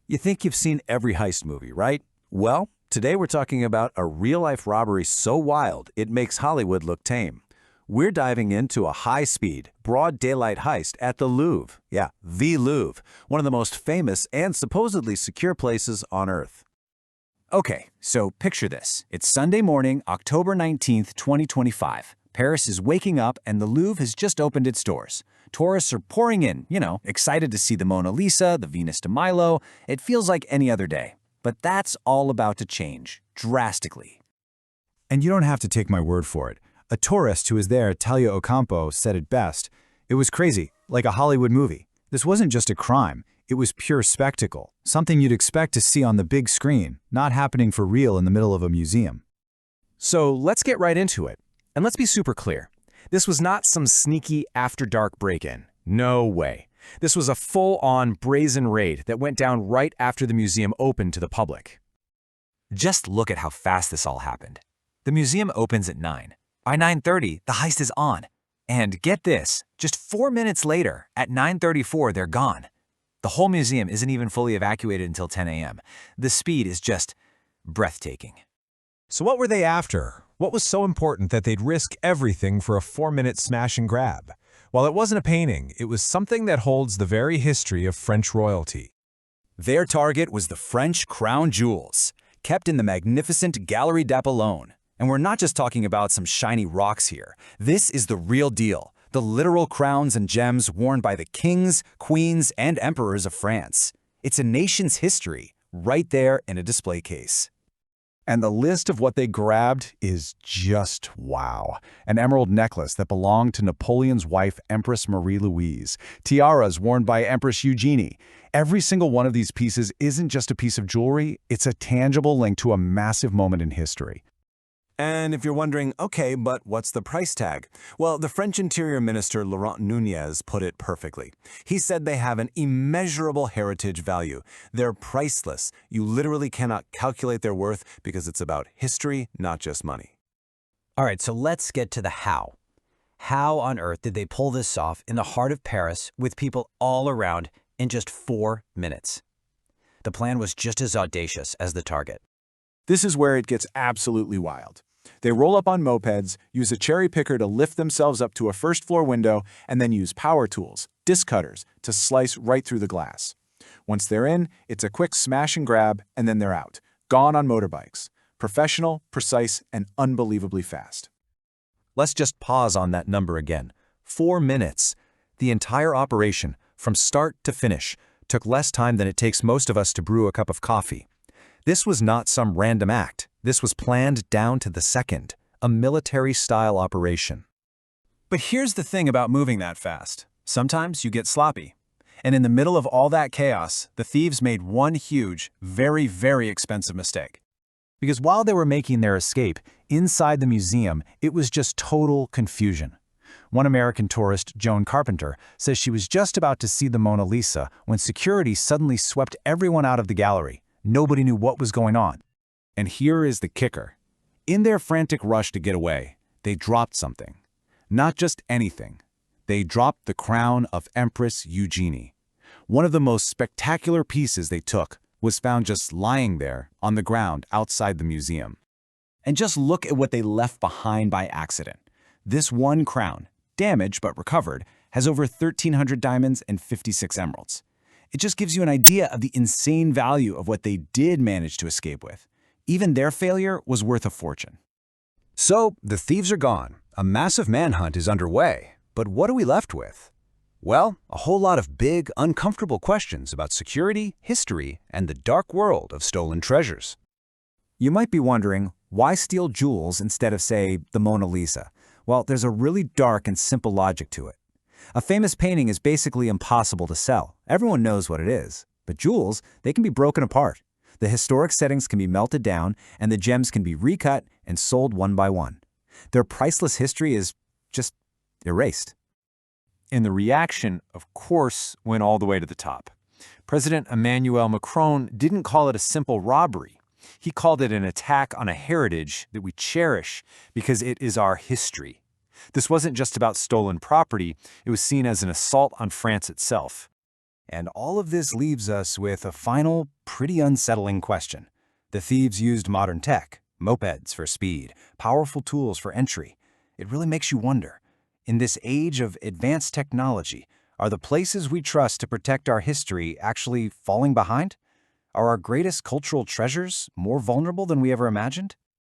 You think you've seen every heist movie, right? Well, today we're talking about a real-life robbery so wild it makes Hollywood look tame. We're diving into a high-speed, broad daylight heist at the Louvre. Yeah, the Louvre, one of the most famous and supposedly secure places on Earth. Okay, so picture this. It's Sunday morning, October 19th, 2025. Paris is waking up and the Louvre has just opened its doors. Tourists are pouring in, excited to see the Mona Lisa, the Venus de Milo. It feels like any other day. But that's all about to change, drastically. And you don't have to take my word for it. A tourist who was there, Talia Ocampo, said it best. It was crazy, like a Hollywood movie. This wasn't just a crime. It was pure spectacle, something you'd expect to see on the big screen, not happening for real in the middle of a museum. So let's get right into it. And let's be super clear. This was not some sneaky after-dark break-in. No way. This was a full-on brazen raid that went down right after the museum opened to the public. Just look at how fast this all happened. The museum opens at 9. By 9:30, the heist is on. And get this, just 4 minutes later, at 9:34, they're gone. The whole museum isn't even fully evacuated until 10 a.m. The speed is just breathtaking. So what were they after? What was so important that they'd risk everything for a 4-minute smash and grab? Well, it wasn't a painting. It was something that holds the very history of French royalty. Their target was the French crown jewels, kept in the magnificent Galerie d'Apollon. And we're not just talking about some shiny rocks here. This is the real deal, the literal crowns and gems worn by the kings, queens, and emperors of France. It's a nation's history, right there in a display case. And the list of what they grabbed is just wow. An emerald necklace that belonged to Napoleon's wife, Empress Marie-Louise. Tiaras worn by Empress Eugénie. Every single one of these pieces isn't just a piece of jewelry, it's a tangible link to a massive moment in history. And if you're wondering, okay, but what's the price tag? Well, the French Interior Minister Laurent Nuñez put it perfectly. He said they have an immeasurable heritage value. They're priceless. You literally cannot calculate their worth because it's about history, not just money. All right, so let's get to the how. How on earth did they pull this off in the heart of Paris with people all around in just 4 minutes? The plan was just as audacious as the target. This is where it gets absolutely wild. They roll up on mopeds, use a cherry picker to lift themselves up to a first-floor window, and then use power tools, disc cutters, to slice right through the glass. Once they're in, it's a quick smash and grab, and then they're out, gone on motorbikes. Professional, precise, and unbelievably fast. Let's just pause on that number again. 4 minutes. The entire operation, from start to finish, took less time than it takes most of us to brew a cup of coffee. This was not some random act. This was planned down to the second, a military-style operation. But here's the thing about moving that fast. Sometimes you get sloppy. And in the middle of all that chaos, the thieves made one huge, very, very expensive mistake. Because while they were making their escape, inside the museum, it was just total confusion. One American tourist, Joan Carpenter, says she was just about to see the Mona Lisa when security suddenly swept everyone out of the gallery. Nobody knew what was going on. And here is the kicker. In their frantic rush to get away, they dropped something. Not just anything. They dropped the crown of Empress Eugénie. One of the most spectacular pieces they took was found just lying there on the ground outside the museum. And just look at what they left behind by accident. This one crown, damaged but recovered, has over 1,300 diamonds and 56 emeralds. It just gives you an idea of the insane value of what they did manage to escape with. Even their failure was worth a fortune. So, the thieves are gone. A massive manhunt is underway. But what are we left with? Well, a whole lot of big, uncomfortable questions about security, history, and the dark world of stolen treasures. You might be wondering, why steal jewels instead of, say, the Mona Lisa? Well, there's a really dark and simple logic to it. A famous painting is basically impossible to sell. Everyone knows what it is. But jewels, they can be broken apart. The historic settings can be melted down, and the gems can be recut and sold one by one. Their priceless history is just erased. And the reaction, of course, went all the way to the top. President Emmanuel Macron didn't call it a simple robbery. He called it an attack on a heritage that we cherish because it is our history. This wasn't just about stolen property, it was seen as an assault on France itself. And all of this leaves us with a final, pretty unsettling question. The thieves used modern tech, mopeds for speed, powerful tools for entry. It really makes you wonder, in this age of advanced technology, are the places we trust to protect our history actually falling behind? Are our greatest cultural treasures more vulnerable than we ever imagined?